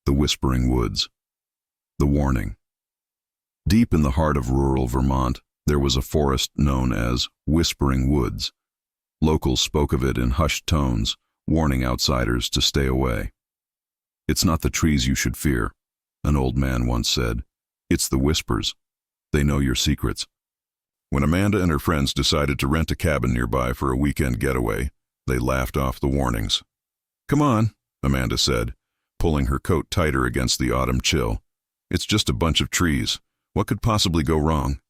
The Whispering Woods. The warning. Deep in the heart of rural Vermont, there was a forest known as Whispering Woods. Locals spoke of it in hushed tones, warning outsiders to stay away. "It's not the trees you should fear," an old man once said. "It's the whispers. They know your secrets." When Amanda and her friends decided to rent a cabin nearby for a weekend getaway, they laughed off the warnings. "Come on," Amanda said, pulling her coat tighter against the autumn chill. "It's just a bunch of trees. What could possibly go wrong?"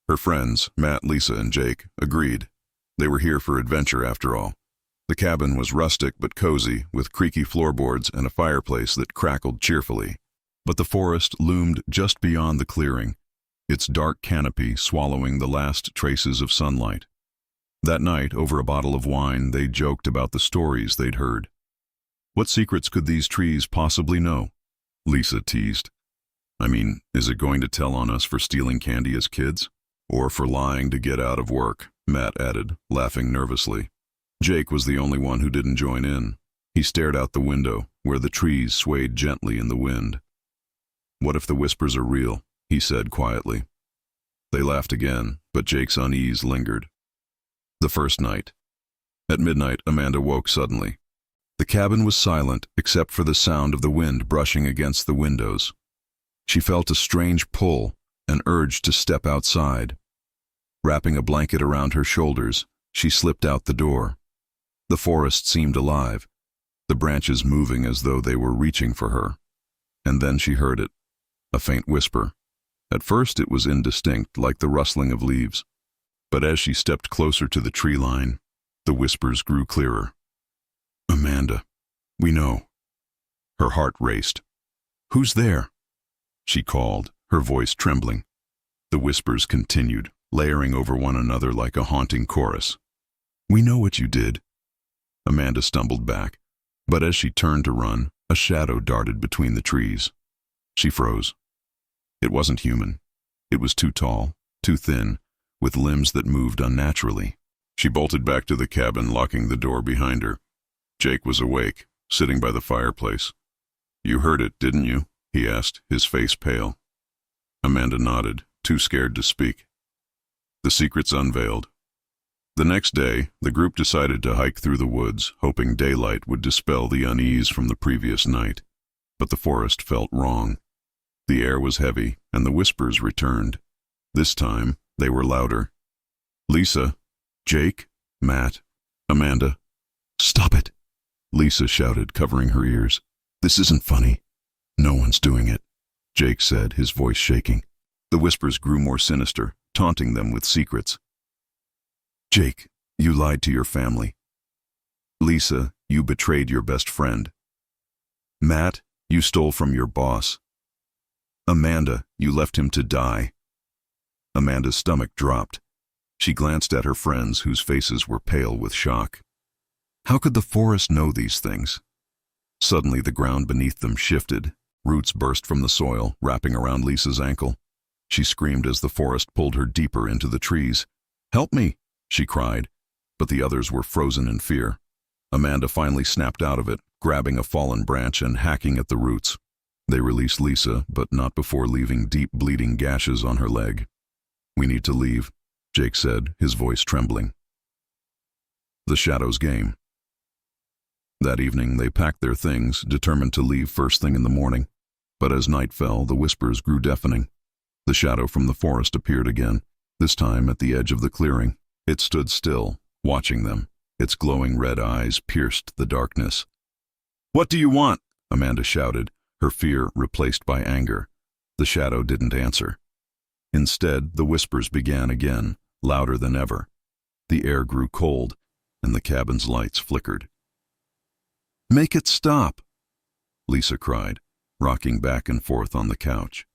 Her friends, Matt, Lisa, and Jake, agreed. They were here for adventure after all. The cabin was rustic but cozy, with creaky floorboards and a fireplace that crackled cheerfully. But the forest loomed just beyond the clearing, its dark canopy swallowing the last traces of sunlight. That night, over a bottle of wine, they joked about the stories they'd heard. "What secrets could these trees possibly know?" Lisa teased. "I mean, is it going to tell on us for stealing candy as kids? Or for lying to get out of work?" Matt added, laughing nervously. Jake was the only one who didn't join in. He stared out the window, where the trees swayed gently in the wind. "What if the whispers are real?" he said quietly. They laughed again, but Jake's unease lingered. The first night. At midnight, Amanda woke suddenly. The cabin was silent except for the sound of the wind brushing against the windows. She felt a strange pull, an urge to step outside. Wrapping a blanket around her shoulders, she slipped out the door. The forest seemed alive, the branches moving as though they were reaching for her. And then she heard it, a faint whisper. At first it was indistinct, like the rustling of leaves. But as she stepped closer to the tree line, the whispers grew clearer. "Amanda, we know." Her heart raced. "Who's there?" she called, her voice trembling. The whispers continued, layering over one another like a haunting chorus. "We know what you did." Amanda stumbled back, but as she turned to run, a shadow darted between the trees. She froze. It wasn't human. It was too tall, too thin, with limbs that moved unnaturally. She bolted back to the cabin, locking the door behind her. Jake was awake, sitting by the fireplace. "You heard it, didn't you?" he asked, his face pale. Amanda nodded, too scared to speak. The secret's unveiled. The next day, the group decided to hike through the woods, hoping daylight would dispel the unease from the previous night. But the forest felt wrong. The air was heavy, and the whispers returned. This time, they were louder. "Lisa, Jake, Matt, Amanda." "Stop it," Lisa shouted, covering her ears. "This isn't funny." "No one's doing it," Jake said, his voice shaking. The whispers grew more sinister, taunting them with secrets. "Jake, you lied to your family. Lisa, you betrayed your best friend. Matt, you stole from your boss. Amanda, you left him to die." Amanda's stomach dropped. She glanced at her friends, whose faces were pale with shock. How could the forest know these things? Suddenly the ground beneath them shifted. Roots burst from the soil, wrapping around Lisa's ankle. She screamed as the forest pulled her deeper into the trees. "Help me!" she cried, but the others were frozen in fear. Amanda finally snapped out of it, grabbing a fallen branch and hacking at the roots. They released Lisa, but not before leaving deep bleeding gashes on her leg. "We need to leave," Jake said, his voice trembling. The Shadows Game. That evening they packed their things, determined to leave first thing in the morning. But as night fell, the whispers grew deafening. The shadow from the forest appeared again, this time at the edge of the clearing. It stood still, watching them. Its glowing red eyes pierced the darkness. "What do you want?" Amanda shouted, her fear replaced by anger. The shadow didn't answer. Instead, the whispers began again, louder than ever. The air grew cold, and the cabin's lights flickered. "Make it stop!" Lisa cried, rocking back and forth on the couch.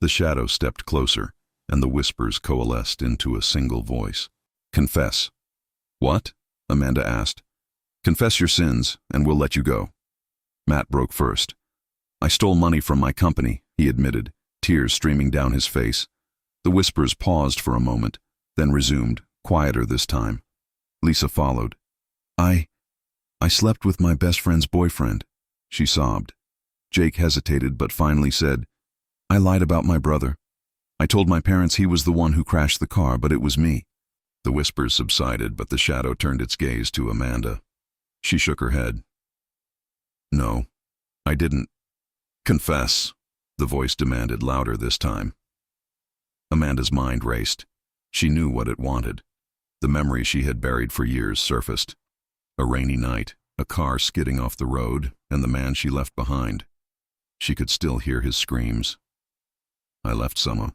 The shadow stepped closer, and the whispers coalesced into a single voice. "Confess." "What?" Amanda asked. "Confess your sins, and we'll let you go." Matt broke first. "I stole money from my company," he admitted, tears streaming down his face. The whispers paused for a moment, then resumed, quieter this time. Lisa followed. I slept with my best friend's boyfriend," she sobbed. Jake hesitated but finally said, "I lied about my brother. I told my parents he was the one who crashed the car, but it was me." The whispers subsided, but the shadow turned its gaze to Amanda. She shook her head. "No, I didn't." "Confess," the voice demanded, louder this time. Amanda's mind raced. She knew what it wanted. The memory she had buried for years surfaced. A rainy night, a car skidding off the road, and the man she left behind. She could still hear his screams. "I left someone.